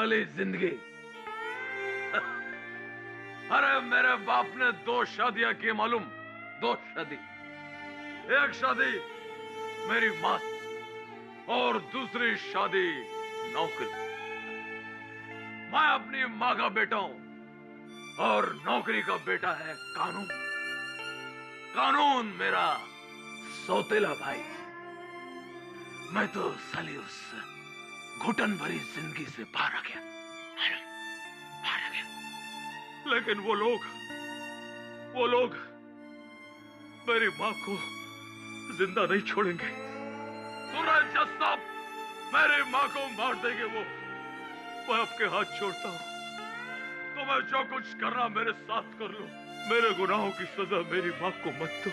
वाली जिंदगी। अरे मेरे बाप ने 2 शादियां की मालूम, 2 शादी। एक शादी मेरी मां से और दूसरी शादी नौकरी। मैं अपनी मां का बेटा हूं और नौकरी का बेटा है कानून। कानून मेरा सौतेला भाई। मैं तो साली उस घुटन भरी जिंदगी से बाहर आ गया, बाहर आ गया। लेकिन वो लोग मेरी मां को जिंदा नहीं छोड़ेंगे। सूरज जज साहब, मेरी मां को मार देंगे वो। मैं आपके हाथ छोड़ता हूं, तुम्हें जो कुछ करना मेरे साथ कर लो। मेरे गुनाहों की सजा मेरी मां को मत दो।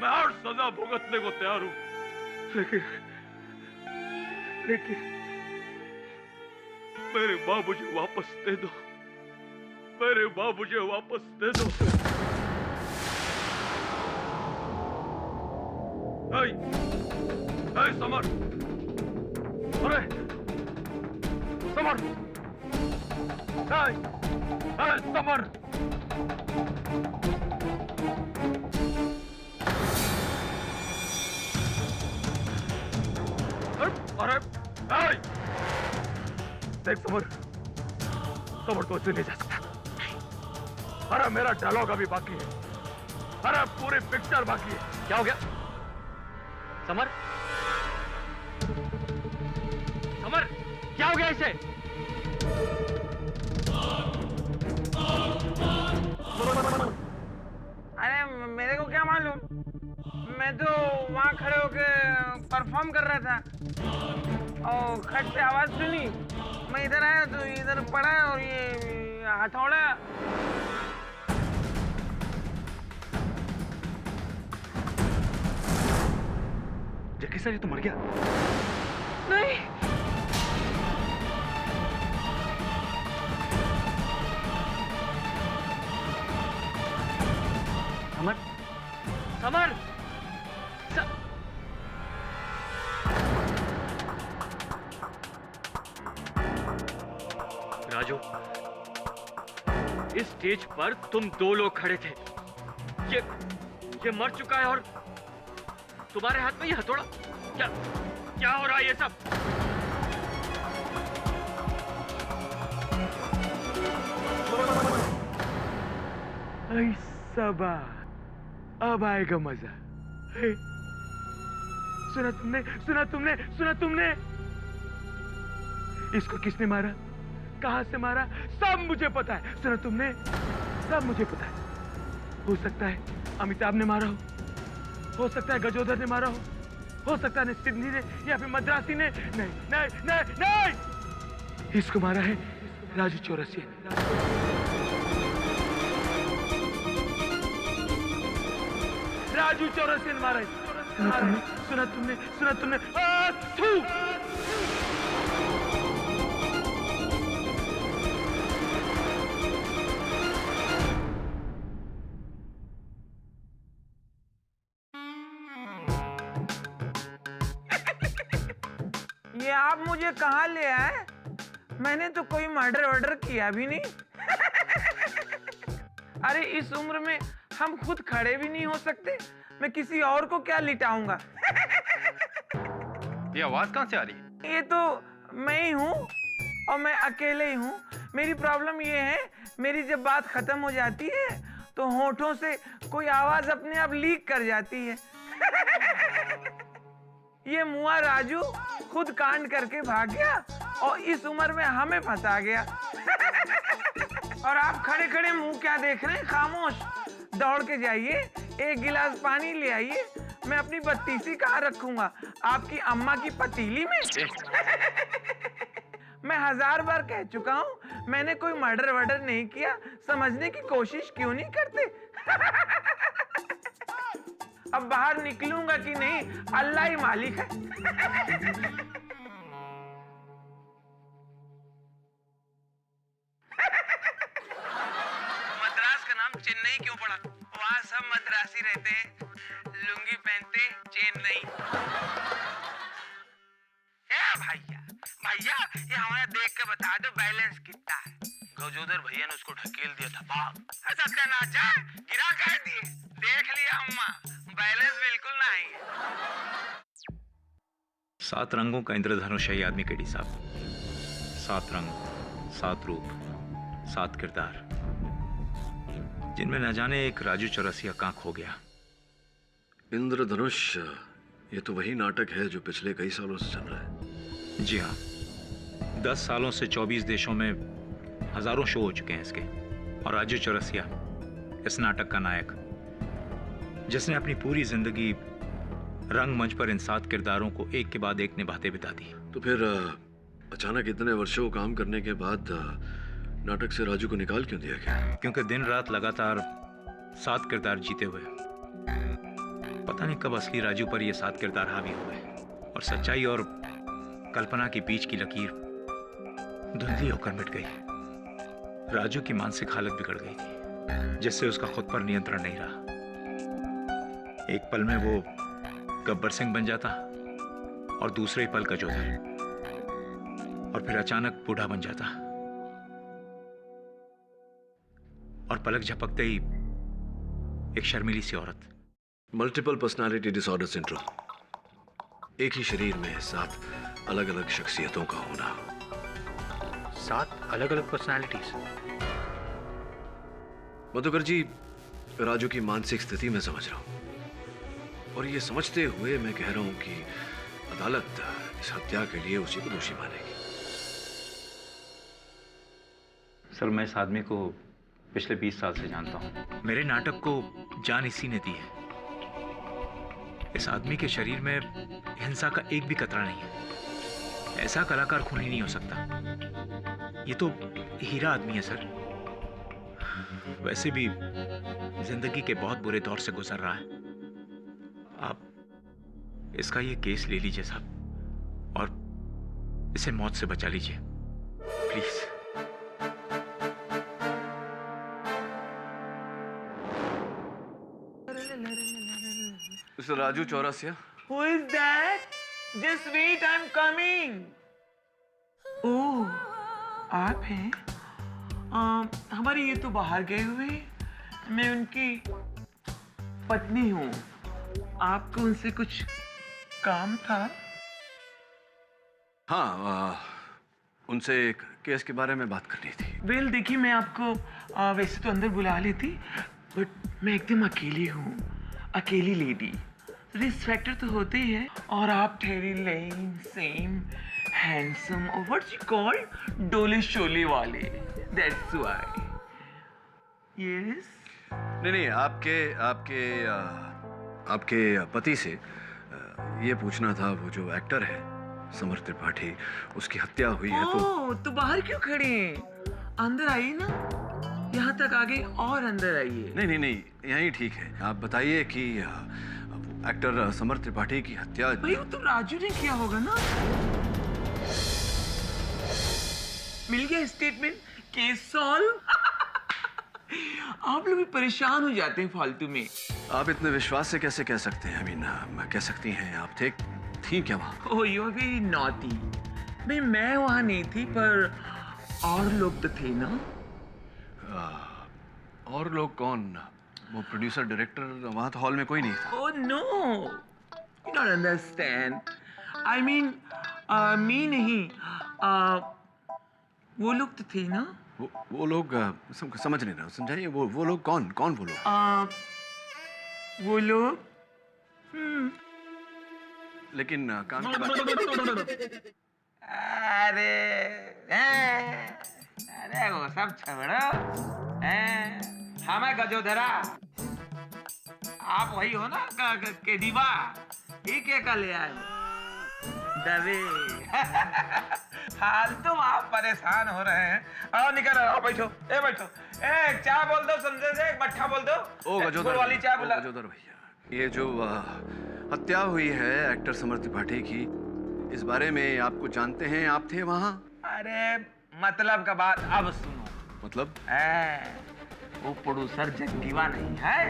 मैं हर सजा भुगतने को तैयार हूं, लेकिन मेरी मां मुझे वापस दे दो। मेरी मां मुझे वापस दे दो। समर, अरे समर, समर, अरे देख समर, तो ऐसे नहीं जा सकता। अरे मेरा डायलॉग अभी बाकी है। अरे पूरी पिक्चर बाकी है। क्या हो गया समर? समर, क्या हो गया इसे? अरे मेरे को क्या मालूम, मैं तो वहां खड़े होके परफॉर्म कर रहा था और खट से आवाज सुनी। मैं इधर आया तो इधर पड़ा और ये हथौड़ा। जक्की सर, ये तो मर गया। नहीं, समर, समर, राजू, इस स्टेज पर तुम 2 लोग खड़े थे। ये मर चुका है और तुम्हारे हाथ में ये हथौड़ा। क्या हो रहा है ये सब? ऐसा बात, अब आएगा मजा। सुना तुमने? इसको किसने मारा, कहां से मारा, सब मुझे पता है। सुना तुमने? सब मुझे पता है। हो सकता है अमिताभ ने मारा हो सकता है गजोदर ने मारा हो सकता है सिडनी ने या फिर मद्रासी ने। नहीं, इसको मारा है राजू चौरसिया ने। राजू चौरसिया ने मारा है। सुना तुमने? ये आप मुझे कहाँ ले आए? मैंने तो कोई मर्डर किया भी नहीं। अरे इस उम्र में हम खुद खड़े भी नहीं हो सकते, मैं किसी और को क्या लिटाऊंगा। ये आवाज कहाँ से आ रही है? ये तो मैं ही हूँ और मैं अकेले ही हूँ। मेरी प्रॉब्लम ये है, मेरी जब बात खत्म हो जाती है तो होठों से कोई आवाज अपने आप लीक कर जाती है। ये मुआ राजू खुद कांड करके भाग गया और इस उम्र में हमें फंसा गया। और आप खड़े खड़े मुंह क्या देख रहे हैं? खामोश, दौड़ के जाइए, 1 गिलास पानी ले आइए। मैं अपनी बत्तीसी कहाँ रखूंगा? आपकी अम्मा की पतीली में? मैं 1000 बार कह चुका हूँ, मैंने कोई मर्डर नहीं किया। समझने की कोशिश क्यों नहीं करते? अब बाहर निकलूंगा कि नहीं, अल्लाह ही मालिक है। मद्रास का नाम चेन्नई क्यों पड़ा? वहां सब मद्रासी रहते हैं, लुंगी पहनते, चेन नहीं। भैया, ये हमारा देख के बता दो बैलेंस कितना है। गजोदर भैया ने उसको ढकेल दिया था भाग। सत्यानाश जाए गिरा कर दिए। देख लिया अम्मा, बैलेंस बिल्कुल नहीं है। 7 रंगों का इंद्रधनुष है ये आदमी केडी साहब। 7 रंग, 7 रूप, 7 किरदार, जिनमें न जाने एक राजू चौरसिया कहाँ खो गया। इंद्रधनुष, ये तो वही नाटक है जो पिछले कई सालों से चल रहा है। जी हाँ, 10 सालों से 24 देशों में हजारों शो हो चुके हैं इसके। और राजू चौरसिया इस नाटक का नायक, जिसने अपनी पूरी जिंदगी रंगमंच पर इन 7 किरदारों को एक के बाद एक निभाते बिता दी। तो फिर अचानक इतने वर्षों काम करने के बाद नाटक से राजू को निकाल क्यों दिया गया? क्योंकि दिन रात लगातार 7 किरदार जीते हुए पता नहीं कब असली राजू पर ये 7 किरदार हावी हुए और सच्चाई और कल्पना के बीच की लकीर धुंधली होकर मिट गई। राजू की मानसिक हालत बिगड़ गई थी, जिससे उसका खुद पर नियंत्रण नहीं रहा। एक पल में वो गब्बर सिंह बन जाता और दूसरे पल गजोदर, और फिर अचानक बूढ़ा बन जाता और पलक झपकते ही एक शर्मीली सी औरत। मल्टीपल पर्सनालिटी डिसऑर्डर सिंड्रोम, एक ही शरीर में 7 अलग अलग शख्सियतों का होना। 7 अलग अलग पर्सनालिटीज। मधुकर जी, राजू की मानसिक स्थिति मैं समझ रहा हूं, और ये समझते हुए मैं कह रहा हूं कि अदालत इस हत्या के लिए उसी को दोषी मानेगी। सर, मैं इस आदमी को पिछले 20 साल से जानता हूं। मेरे नाटक को जान इसी ने दी है। इस आदमी के शरीर में हिंसा का एक भी कतरा नहीं है। ऐसा कलाकार खूनी नहीं हो सकता। ये तो हीरा आदमी है सर। वैसे भी जिंदगी के बहुत बुरे दौर से गुजर रहा है। आप इसका ये केस ले लीजिए साहब, और इसे मौत से बचा लीजिए please. Mister Raju Chaurasia. Who is that? Just wait, I'm coming. ओह, आप हैं? हमारे ये तो बाहर गए हुए। मैं उनकी पत्नी हूँ। आपको उनसे कुछ काम था? हाँ, उनसे एक केस के बारे में बात करनी थी। वेल, देखिए, मैं आपको वैसे तो अंदर बुला लेती, बट मैं एकदम अकेली हूँ, अकेली लेडी। रिस्क फैक्टर तो होते ही है, और आप ठहरी लेन, सेम, हैंडसम, और व्हाट्स यू कॉल डोले शोले वाले। That's why. यस। नहीं, आपके पति से ये पूछना था, वो जो एक्टर है समर त्रिपाठी, उसकी हत्या हुई है तो बाहर क्यों खड़े हैं? अंदर आइए ना, यहाँ तक आगे और अंदर आइए। नहीं, यहीं ठीक है। आप बताइए कि एक्टर समर त्रिपाठी की हत्या। भाई, वो तो राजू ने किया होगा ना। मिल गया स्टेटमेंट, केस सॉल्व। आप लोग भी परेशान हो जाते हैं फालतू में। आप इतने विश्वास से कैसे कह सकते हैं? कह सकती हैं आप थी क्या वहाँ? ओह, यू आर वेरी नॉटी। भाई, मैं वहाँ नहीं थी, पर और लोग तो थे ना। और लोग कौन? वो प्रोड्यूसर, डायरेक्टर, वहाँ तो हॉल में कोई नहीं था। Oh no, you don't understand. I mean, me नहीं, वो लोग तो थे ना। वो लोग समझ नहीं रहा, समझाइए। वो लोग कौन वो लोग? वो लोग लेकिन काम अरे वो सब छोड़ो। हमें गजोधरा, आप वही हो ना के दीवा, ठीक है, का ले आए दबे। हाल तुम आप परेशान हो रहे हैं। आओ, निकल आओ, बैठो। बैठो। चाय बोल दो, समझे से एक मट्ठा बोल दो। ओ गजोदर वाली चाय बुला। गजोदर भैया, ये जो हत्या हुई है एक्टर समर त्रिपाठी की, इस बारे में आप कुछ जानते हैं? आप थे वहाँ? अरे, मतलब का बात अब सुनो। मतलब? वो प्रोड्यूसर जग्गीवा नहीं है?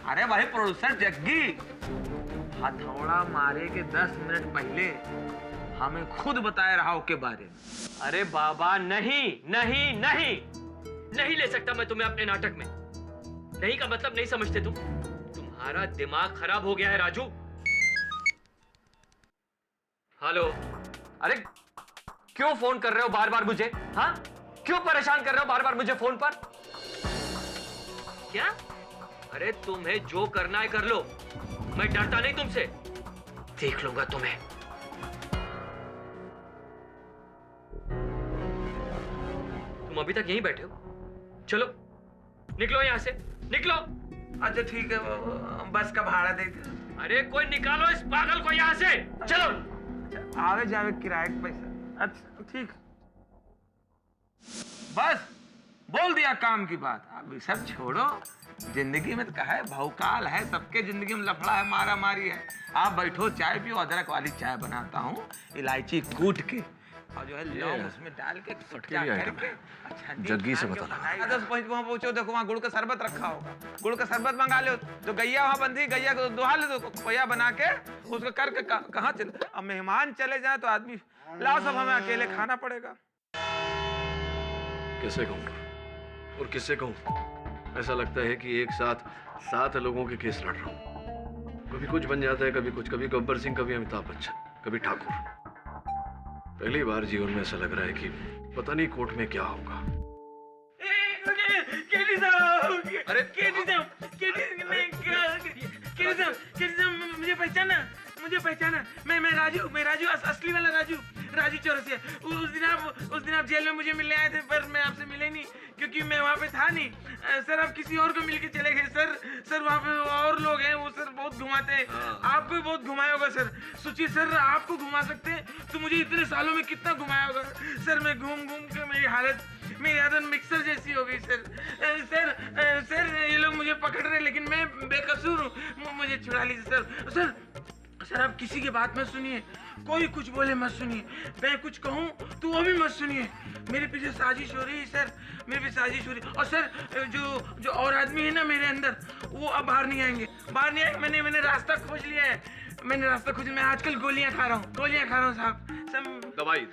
अरे भाई, प्रोड्यूसर जग्गी हथौड़ा मारे के 10 मिनट पहले हमें खुद बताए राव के बारे में। अरे बाबा नहीं नहीं नहीं नहीं ले सकता मैं तुम्हें अपने नाटक में। नहीं का मतलब नहीं समझते तुम? तुम्हारा दिमाग खराब हो गया है राजू। हेलो। अरे क्यों फोन कर रहे हो बार बार मुझे? हाँ, क्यों परेशान कर रहे हो बार बार मुझे फोन पर? क्या? अरे तुम्हें जो करना है कर लो, मैं डरता नहीं तुमसे। देख लूंगा तुम्हें। तुम अभी तक यहीं बैठे हो? चलो निकलो यहां से, निकलो। अच्छा ठीक है, बस का भाड़ा दे दे। अरे कोई निकालो इस पागल को यहां से, चलो। आवे जावे किराए का पैसा। अच्छा ठीक, बस बोल दिया काम की बात। अभी सब छोड़ो, जिंदगी में तो कहा है भौकाल है, सबके जिंदगी में लफड़ा है, मारा मारी है। आप बैठो, चाय पियो, अदरक वाली चाय बनाता हूँ, इलायची कूट के और जो है लौंग उसमें डाल के सुटका करके। अच्छा जग्गी से बताना। 10 वहाँ पहुंचो, देखो वहाँ गुड़ का शरबत रखा होगा, गुड़ का शरबत मंगा लो। तो गैया वहाँ बंधी, गैया को दुहा ले दो, खोया बना के उसको करके कहाँ चले। अब मेहमान चले जाए तो आदमी लाओ, सब हमें अकेले खाना पड़ेगा। कैसे कहूँ और किससे कहूँ? ऐसा लगता है कि एक साथ 7 लोगों के केस लड़ रहा हूँ। कभी कुछ बन जाता है, कभी कुछ, कभी गब्बर सिंह, कभी अमिताभ बच्चन, कभी ठाकुर। पहली बार जीवन में ऐसा लग रहा है कि पता नहीं कोर्ट में क्या होगा। अरे मुझे पहचाना, मैं राजू, असली वाला राजू चौरसिया। उस दिन आप जेल में मुझे मिलने आए थे, पर मैं आपसे मिले नहीं क्योंकि मैं वहाँ पे था नहीं। सर आप किसी और को मिलके चले गए। सर वहाँ पे और लोग हैं, वो सर बहुत घुमाते हैं। आपको भी बहुत घुमाया होगा सर। सोचिए सर, आपको घुमा सकते हैं तो मुझे इतने सालों में कितना घुमाया होगा सर। मैं घूम के मेरी आदत मिक्सर जैसी हो गई सर। ये लोग मुझे पकड़ रहे, लेकिन मैं बेकसूर हूँ, मुझे छुड़ा लीजिए सर। आप किसी की बात मत सुनिए, कोई कुछ बोले मत सुनिए। मैं कुछ कहूँ तो वो भी मत सुनिए। मेरे पीछे साजिश हो रही है सर, मेरे पीछे साजिश हो रही है। और सर जो और आदमी है ना मेरे अंदर, वो अब बाहर नहीं आएंगे। मैंने रास्ता खोज लिया है। मैं आजकल गोलियां खा रहा हूँ साहब। दवाई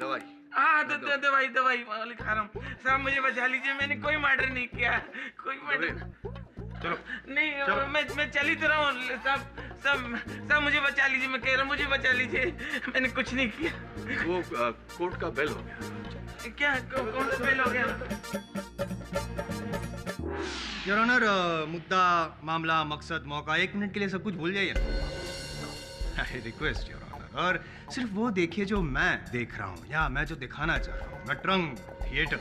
हाँ दवाई वाली खा रहा हूँ साहब। मुझे बचा लीजिए, मैंने कोई मर्डर नहीं किया, कोई मर्डर चलो नहीं। चलो। मैं चल ही तो रहा हूँ साहब, मुझे बचा लीजिए। मैं कह रहा हूँ मुझे बचा लीजिए, मैंने कुछ नहीं किया। वो कोर्ट का बेल हो गया। क्या कौन सा बेल हो गया? योर ऑनर, मुद्दा, मामला, मकसद, मौका, 1 मिनट के लिए सब कुछ भूल जाइए। आई रिक्वेस्ट योर ऑनर, और सिर्फ वो देखिए जो मैं देख रहा हूँ या मैं जो दिखाना चाह रहा हूँ। नटरंग थिएटर,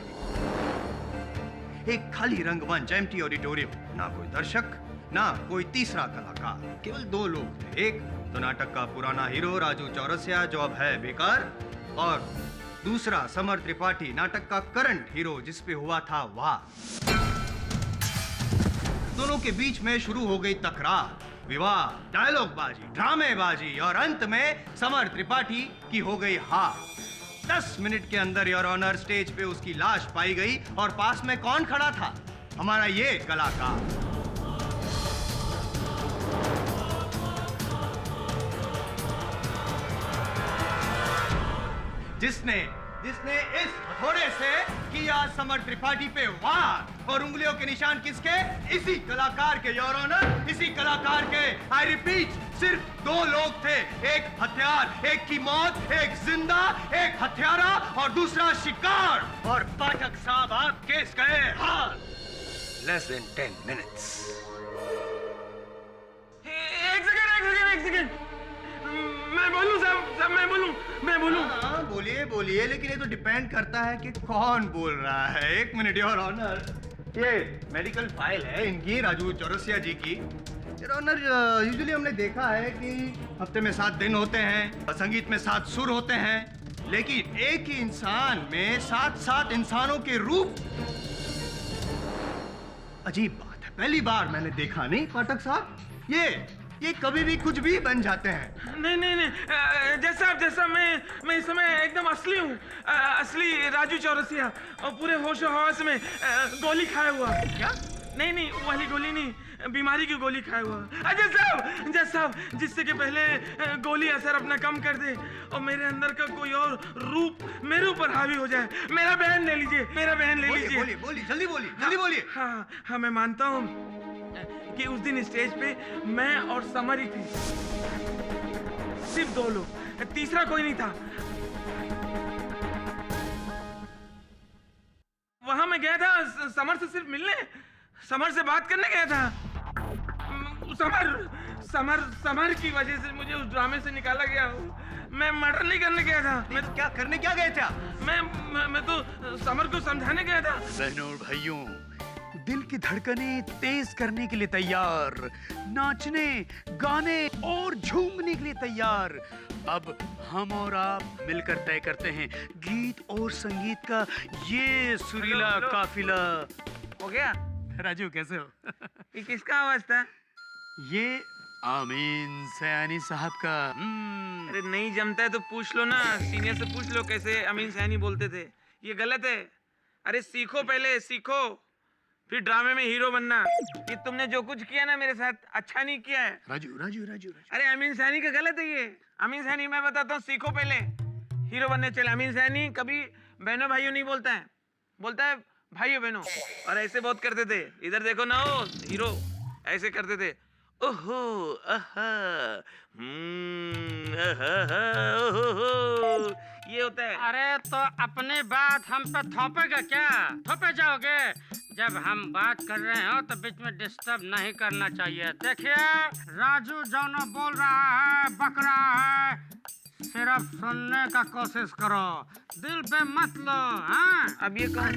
एक खाली रंगमंच, एम्प्टी ऑडिटोरियम, ना कोई दर्शक, ना कोई तीसरा कलाकार, केवल 2 लोग थे। एक तो नाटक का पुराना हीरो राजू चौरसिया, जो अब है बेकार, और दूसरा समर त्रिपाठी, नाटक का करंट हीरो, जिसपे हुआ था वार। दोनों के बीच में शुरू हो गई तकरार, विवाद, डायलॉगबाजी, ड्रामेबाजी, और अंत में समर त्रिपाठी की हो गई हार। 10 मिनट के अंदर योर ऑनर स्टेज पे उसकी लाश पाई गई, और पास में कौन खड़ा था? हमारा ये कलाकार। जिसने इस हथौड़े से किया समर त्रिपाठी पे वार, और उंगलियों के निशान किसके? इसी कलाकार के योर ऑनर, इसी कलाकार के। आई रिपीट, सिर्फ 2 लोग थे, एक हथियार, एक की मौत, एक जिंदा, एक हत्यारा और दूसरा शिकार। और पाठक साहब, आप केस गए हार। Less than 10 minutes. एक सेकंड। मैं बोलूं साहब, मैं बोलूं। हाँ, बोलिए, लेकिन ये तो डिपेंड करता है कि कौन बोल रहा है। 1 मिनट योर ऑनर, ये मेडिकल फाइल है इनकी, राजू चौरसिया जी की। योर ऑनर, यूजुअली हमने देखा है कि हफ्ते में 7 दिन होते हैं, संगीत में 7 सुर होते हैं, लेकिन एक ही इंसान में 7 इंसानों के रूप। अजीब बात है, पहली बार मैंने देखा। नहीं पाठक साहब, ये कभी भी कुछ भी बन जाते हैं। नहीं, जैसा मैं इस समय एकदम असली हूँ, असली राजू चौरसिया, और पूरे होश और हवास में गोली खाया हुआ। क्या नहीं नहीं, वो वाली गोली नहीं, बीमारी की गोली खाया हुआ। जज साहब, जिससे कि पहले गोली असर अपना कम कर दे और मेरे अंदर का कोई और रूप मेरे ऊपर हावी हो जाए। मेरा बहन ले लीजिए, मेरा बहन ले लीजिए। बोलिए बोलिए, जल्दी बोलिए, जल्दी बोलिए। हाँ हाँ, मैं मानता हूँ कि उस दिन स्टेज पे मैं और समर ही थे, सिर्फ 2 लोग, तीसरा कोई नहीं था। वहां मैं गया था समर से सिर्फ मिलने, समर से बात करने गया था। समर की वजह से मुझे उस ड्रामे से निकाला गया। मैं मर्डर नहीं करने गया था। मैं क्या करने क्या गए थे आप? मैं तो समर को समझाने गया था। बहनों और भाइयों, दिल की धड़कनें तेज करने के लिए तैयार, नाचने, गाने और झूमने के लिए तैयार। अब हम और आप मिलकर तय करते हैं गीत और संगीत का ये सुरीला काफिला। हो गया? राजू कैसे हो? ये किसका आवाज था? ये आमीन सयानी साहब का। अरे नहीं जमता है तो पूछ लो ना, सीनियर से पूछ लो कैसे अमीन सैनी बोलते थे। ये गलत है। अरे सीखो, पहले सीखो, फिर ड्रामे में हीरो बनना। ये तुमने जो कुछ किया ना मेरे साथ, अच्छा नहीं किया है। राजू राजू राजू अरे अमीन सैनी का गलत है ये। अमीन सैनी मैं बताता हूँ, सीखो पहले, हीरो बनने चले। अमीन सैनी कभी बहनों भाइयों नहीं बोलता है, बोलता है भाइयों बहनों। और ऐसे बहुत करते थे, इधर देखो ना, ओ हीरो ऐसे करते थे। ओहो आहा, ओहो, ये होता है। अरे तो अपनी बात हम पे थोपेगा क्या? थोपे जाओगे? जब हम बात कर रहे हो तो बीच में डिस्टर्ब नहीं करना चाहिए। देखिए राजू जौनो बोल रहा है, बक रहा है, सिर्फ सुनने का कोशिश करो, दिल पे मत लो। हाँ अब ये कौन?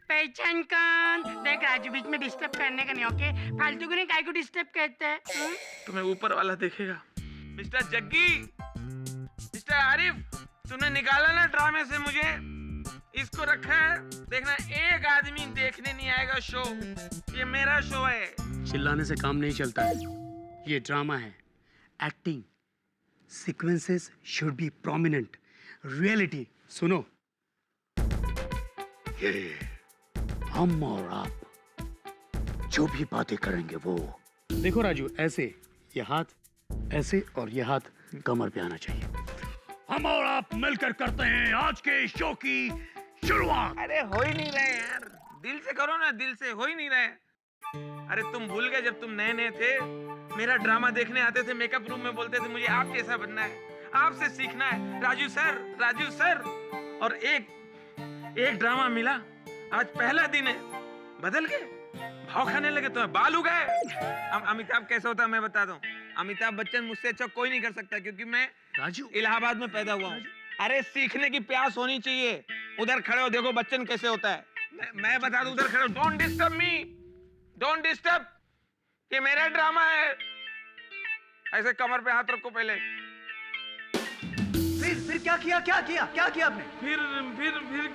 पहचान कौन? देख राजू, बीच में डिस्टर्ब करने का नहीं, ओके? फालतू को नहीं, काय को डिस्टर्ब कहते हैं? तुम्हें ऊपर वाला देखेगा। मिस्टर जग्गी, मिस्टर आरिफ, तूने निकाला ना ड्रामे से मुझे, इसको रखा है। देखना एक आदमी देखने नहीं आएगा शो, ये मेरा शो है। चिल्लाने से काम नहीं चलता है, ये ड्रामा है, acting, sequences should be prominent, reality. सुनो, ये हम और आप जो भी बातें करेंगे वो, देखो राजू, ऐसे ये हाथ ऐसे और ये हाथ कमर पे आना चाहिए। हम और आप मिलकर करते हैं आज के शो की शुरुआत। अरे हो ही नहीं रहे यार, दिल से करो ना, दिल से हो ही नहीं रहे। अरे तुम भूल गए जब तुम नए नए थे, मेरा ड्रामा देखने आते थे, मेकअप रूम में बोलते थे मुझे आप जैसा बनना है, आपसे सीखना है, राजू सर, राजू सर। और एक ड्रामा मिला, आज पहला दिन है, बदल गए, भाव खाने लगे, तो बाल उगाए। अमिताभ कैसा होता है मैं बता दूं, अमिताभ बच्चन मुझसे अच्छा कोई नहीं कर सकता, क्योंकि मैं राजू इलाहाबाद में पैदा हुआ हूँ। अरे सीखने की प्यास होनी चाहिए। उधर खड़े हो, देखो बच्चन कैसे होता है। मैं बता दूं, उधर खड़े हो, don't disturb me, don't disturb, ये मेरा ड्रामा है। ऐसे कमर पे हाथ रखो पहले। फिर क्या किया आपने? फिर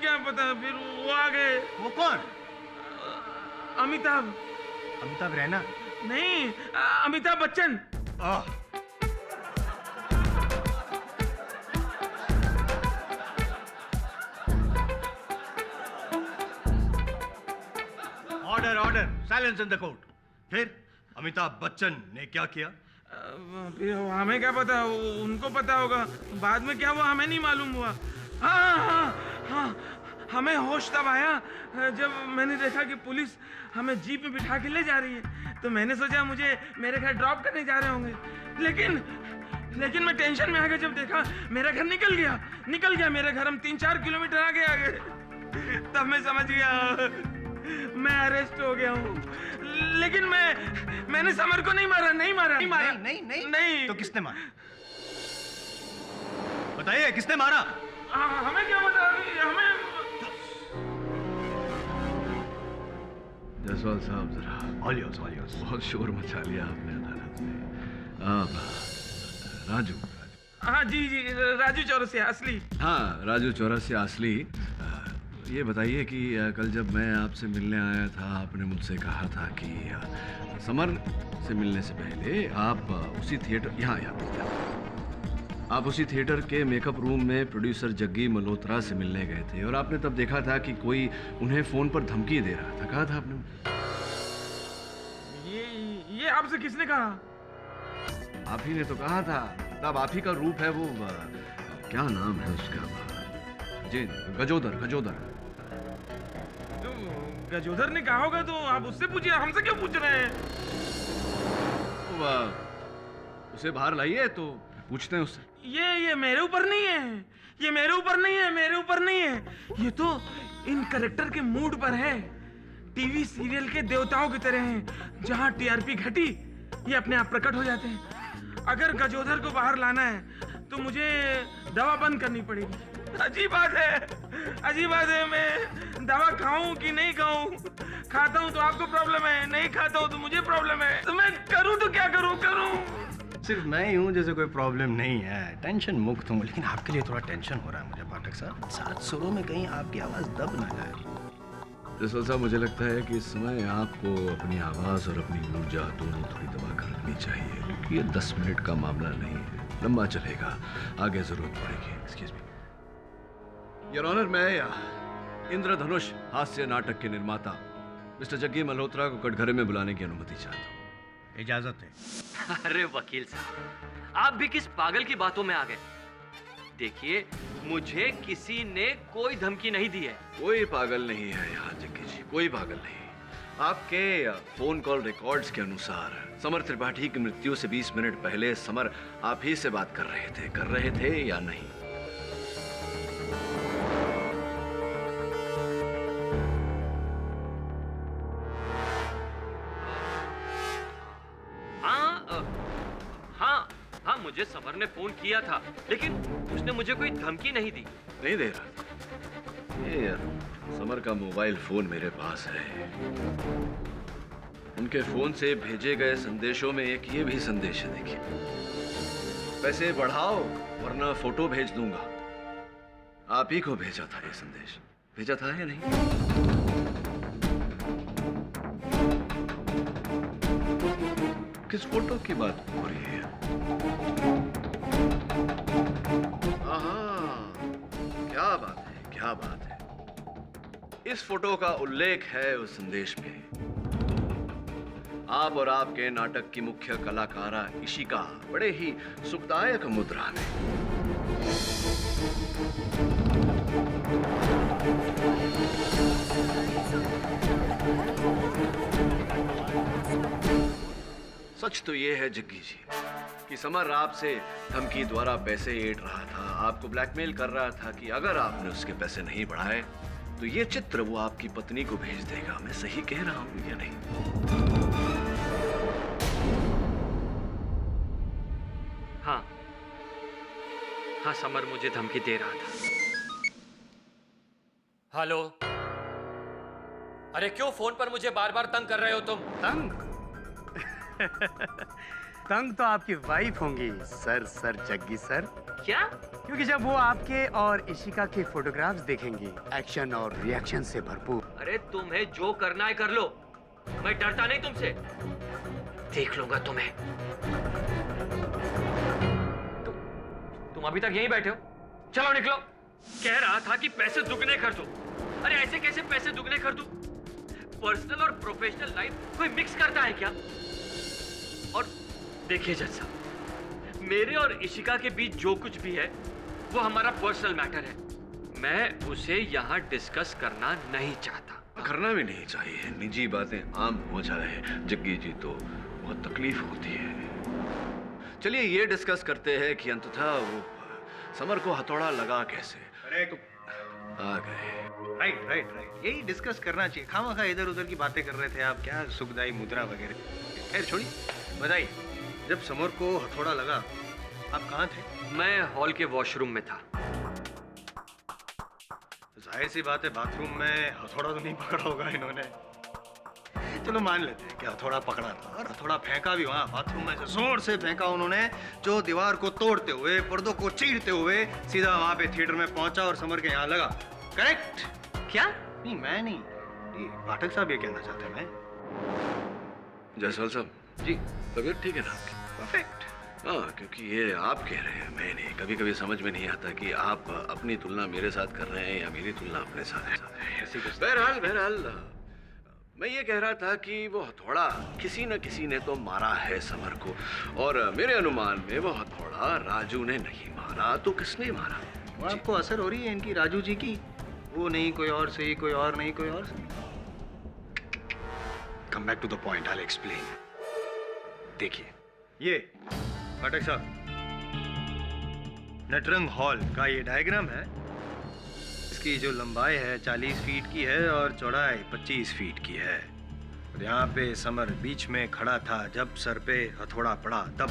क्या पता, फिर वो आ गए। वो कौन? अमिताभ रैना? नहीं, Amitabh Bachchan. Order, silence in the court. फिर अमिताभ बच्चन ने क्या किया? हमें क्या पता, उनको पता होगा। बाद में क्या हुआ हमें नहीं मालूम हुआ। हाँ, हमें होश तब आया जब मैंने देखा कि पुलिस हमें जीप में बिठा के ले जा रही है। तो मैंने सोचा मुझे मेरे घर ड्रॉप करने जा रहे होंगे, लेकिन मैं टेंशन में आ गया जब देखा मेरा घर निकल गया मेरा घर, हम 3-4 किलोमीटर आगे आ गए। तब मैं समझ गया मैं अरेस्ट हो गया हूँ। लेकिन मैंने समर को नहीं मारा। नहीं। तो किसने मारा? बताइए, किसने मारा? हमें क्या पता, हमें। जायसवाल साहब, जरा ऑल योर्स। बहुत शोर मचा लिया आपने अदालत में। राजू। हाँ जी, राजू चौरसिया असली। हाँ, राजू चौरसिया असली। ये बताइए कि कल जब मैं आपसे मिलने आया था, आपने मुझसे कहा था कि समर से मिलने से पहले आप उसी थिएटर यहाँ आप उसी थिएटर के मेकअप रूम में प्रोड्यूसर जग्गी मल्होत्रा से मिलने गए थे और आपने तब देखा था कि कोई उन्हें फोन पर धमकी दे रहा था। कहा था आपने? ये आपसे किसने कहा? आप ही ने तो कहा था। तब आप ही का रूप है वो, क्या नाम है उसका? जी, गजोदर। तो गजोदर ने कहा होगा तो आप उससे पूछिए, हमसे क्यों पूछ रहे हैं? उसे बाहर लाइए तो पूछते हैं उससे। ये मेरे ऊपर नहीं है, ये मेरे ऊपर नहीं है। ये तो इन करेक्टर के मूड पर है। टीवी सीरियल के देवताओं की तरह हैं, जहां टीआरपी घटी ये अपने आप प्रकट हो जाते हैं। अगर गजोधर को बाहर लाना है तो मुझे दवा बंद करनी पड़ेगी। अजीब बात है, मैं दवा खाऊं कि नहीं खाऊं? खाता हूं तो आपको प्रॉब्लम है, नहीं खाता हूं तो मुझे प्रॉब्लम है। तो मैं करूं तो क्या करूं? सिर्फ मैं ही हूँ जैसे कोई प्रॉब्लम नहीं है, टेंशन मुक्त हूँ, लेकिन आपके लिए थोड़ा टेंशन हो रहा है मुझे पाठक साहब। 7 सुरों में कहीं आपकी आवाज़ दब ना जाए। जसवाल साहब, मुझे लगता है कि इस समय आपको अपनी आवाज़ और अपनी ऊर्जा दोनों थोड़ी दबा कर रखनी चाहिए, क्योंकि ये 10 मिनट का मामला नहीं है, लंबा चलेगा, आगे जरूरत पड़ेगी। एक्सक्यूज मी योर ऑनर, मैं इंद्रधनुष हास्य नाटक के निर्माता मिस्टर जग्गी मल्होत्रा को कटघरे में बुलाने की अनुमति चाहता हूँ। इजाजत है। अरे वकील साहब, आप भी किस पागल की बातों में आ गए? देखिए, मुझे किसी ने कोई धमकी नहीं दी है। कोई पागल नहीं है यहाँ जग्गी जी, कोई पागल नहीं। आपके फोन कॉल रिकॉर्ड्स के अनुसार समर त्रिपाठी की मृत्यु से 20 मिनट पहले समर आप ही से बात कर रहे थे या नहीं? हाँ, मुझे समर ने फोन किया था, लेकिन उसने मुझे कोई धमकी नहीं दी। नहीं दे रहा? ये यार, समर का मोबाइल फोन मेरे पास है। उनके फोन से भेजे गए संदेशों में एक ये भी संदेश है, देखिए। पैसे बढ़ाओ वरना फोटो भेज दूंगा। आप ही को भेजा था ये संदेश, भेजा था या नहीं? किस फोटो की बात हो रही है? क्या बात है। इस फोटो का उल्लेख है उस संदेश में। आप और आपके नाटक की मुख्य कलाकारा इशिका बड़े ही सुखदायक मुद्रा में। सच तो ये है जग्गी जी कि समर आपसे धमकी द्वारा पैसे ऐंठ रहा था, आपको ब्लैकमेल कर रहा था कि अगर आपने उसके पैसे नहीं बढ़ाए तो ये चित्र वो आपकी पत्नी को भेज देगा। मैं सही कह रहा हूं या नहीं? हाँ, समर मुझे धमकी दे रहा था। हेलो, अरे क्यों फोन पर मुझे बार बार तंग कर रहे हो तुम? तंग? तंग तो आपकी वाइफ होंगी सर जग्गी सर। क्या? क्योंकि जब वो आपके और इशिका के फोटोग्राफ्स देखेंगी, एक्शन और रिएक्शन से भरपूर। अरे तुम्हें जो करना है कर लो, मैं डरता नहीं तुमसे। देख लूंगा तुम्हें। तुम अभी तक यहीं बैठे हो? चलो निकलो। कह रहा था कि पैसे दुगने कर दो। अरे ऐसे कैसे पैसे दुगने कर दूं? पर्सनल और प्रोफेशनल लाइफ कोई मिक्स करता है क्या? और देखिए जज साहब, मेरे और इशिका के बीच जो कुछ भी है वो हमारा पर्सनल मैटर है। मैं उसे यहाँ डिस्कस करना नहीं चाहता। करना भी नहीं चाहिए, निजी बातें आम हो जाए जग्गी जी तो बहुत तकलीफ होती है। चलिए ये डिस्कस करते हैं कि अंततः वो समर को हथौड़ा लगा कैसे। आ गए। राइट, यही डिस्कस करना चाहिए। खामखा इधर उधर की बातें कर रहे थे आप, क्या सुखदाई मुद्रा वगैरह। खैर छोड़िए, बताइए, जब समर को हथौड़ा लगा आप कहाँ थे? मैं हॉल के वॉशरूम में था। जाहिर सी बात है, बाथरूम में हथौड़ा तो नहीं पकड़ा होगा इन्होंने। चलो मान लेते हैं कि हथौड़ा पकड़ा था, और हथौड़ा फेंका भी वहाँ बाथरूम में से जोर से फेंका उन्होंने, जो दीवार को तोड़ते हुए, पर्दों को चीरते हुए सीधा वहाँ पे थिएटर में पहुंचा और समर के यहाँ लगा। करेक्ट? क्या? नहीं, मैं नहीं, ये पाठक साहब ये कहना चाहते हैं। मैं जायसवाल साहब जी, तबीयत ठीक है ना आपकी? परफेक्ट, हाँ, क्योंकि ये आप कह रहे हैं, मैं नहीं। कभी कभी समझ में नहीं आता कि आप अपनी तुलना मेरे साथ कर रहे हैं या मेरी तुलना अपने साथ। बहरहाल मैं ये कह रहा था कि वो हथौड़ा किसी न किसी ने तो मारा है समर को, और मेरे अनुमान में वो हथौड़ा राजू ने नहीं मारा, तो किसने मारा? वो आपको असर हो रही है इनकी राजू जी की? वो नहीं कोई और सही, कोई और नहीं कोई और सही। Come back to the point, I explain. देखिए, ये पाठक साहब, नटरंग हॉल का ये डायग्राम है। इसकी जो लंबाई है 40 फीट की है और चौड़ाई 25 फीट की है। और यहाँ पे समर बीच में खड़ा था जब सर पे हथौड़ा पड़ा, तब